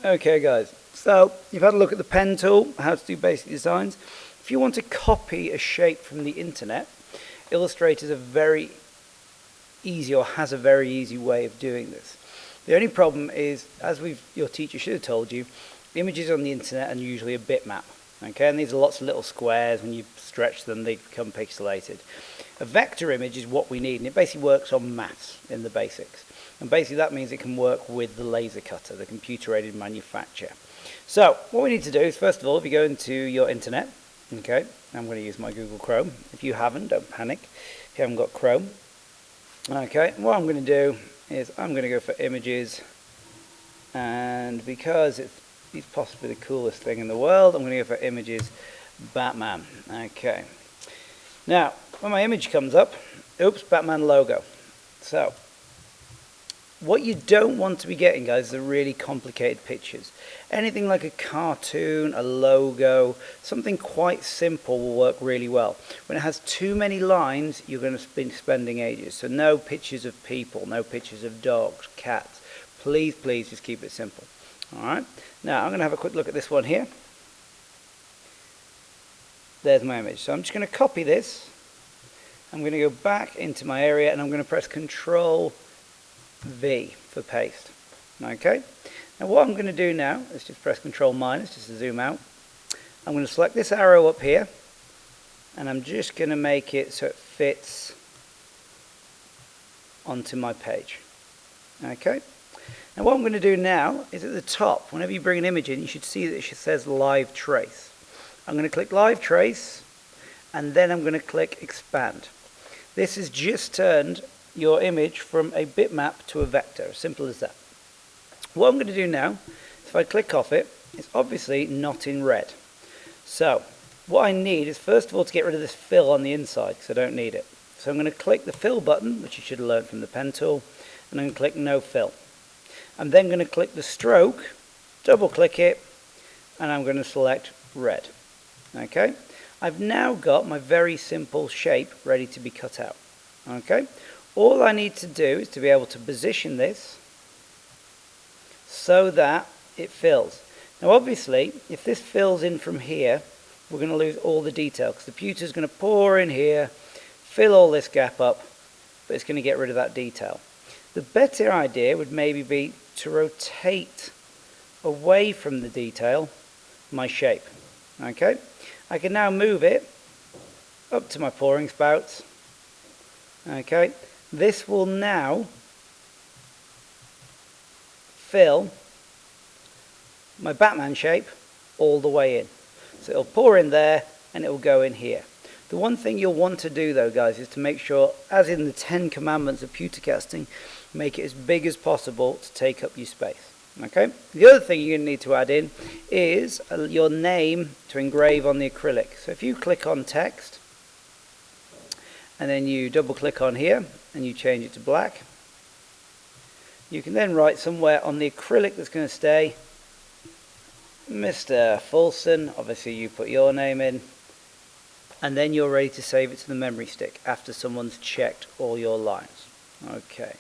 Okay guys, so you've had a look at the pen tool, how to do basic designs. If you want to copy a shape from the internet, Illustrator is a very easy, or has a very easy way of doing this. The only problem is, as your teacher should have told you, the images on the internet are usually a bitmap. Okay, and these are lots of little squares. When you stretch them, they become pixelated. A vector image is what we need, and it basically works on maths in the basics. And basically that means it can work with the laser cutter, the computer-aided manufacture. So what we need to do is, first of all, if you go into your internet, okay, I'm going to use my Google Chrome. If you haven't, don't panic. If you haven't got Chrome, okay, what I'm going to do is I'm going to go for images, and because it's possibly the coolest thing in the world, I'm going to go for images Batman. Okay. Now, when my image comes up, oops, Batman logo. So, what you don't want to be getting, guys, are really complicated pictures. Anything like a cartoon, a logo, something quite simple will work really well. When it has too many lines, you're going to be spending ages. So no pictures of people, no pictures of dogs, cats. Please, please, just keep it simple. Alright, now I'm going to have a quick look at this one here. There's my image. So I'm just going to copy this. I'm going to go back into my area and I'm going to press Control V for paste. Okay, now what I'm going to do now is just press Control minus just to zoom out. I'm going to select this arrow up here and I'm just going to make it so it fits onto my page. Okay. Now what I'm going to do now is at the top, whenever you bring an image in, you should see that it says Live Trace. I'm going to click Live Trace, and then I'm going to click Expand. This has just turned your image from a bitmap to a vector, as simple as that. What I'm going to do now, if I click off it, it's obviously not in red. So what I need is, first of all, to get rid of this fill on the inside, because I don't need it. So I'm going to click the Fill button, which you should have learned from the pen tool, and I'm going to click No Fill. I'm then going to click the stroke, double click it, and I'm going to select red. Okay, I've now got my very simple shape ready to be cut out. Okay, all I need to do is to be able to position this so that it fills. Now obviously, if this fills in from here, we're going to lose all the detail, because the computer's going to pour in here, fill all this gap up, but it's going to get rid of that detail. The better idea would maybe be to rotate away from the detail my shape. Okay, I can now move it up to my pouring spouts. Okay, this will now fill my Batman shape all the way in. So it'll pour in there and it will go in here. The one thing you'll want to do though, guys, is to make sure, as in the 10 commandments of pewtercasting, make it as big as possible to take up your space. Okay. The other thing you're going to need to add in is your name to engrave on the acrylic. So if you click on text and then you double click on here and you change it to black, you can then write somewhere on the acrylic that's going to stay Mr. Fulson. Obviously you put your name in, and then you're ready to save it to the memory stick after someone's checked all your lines. Okay.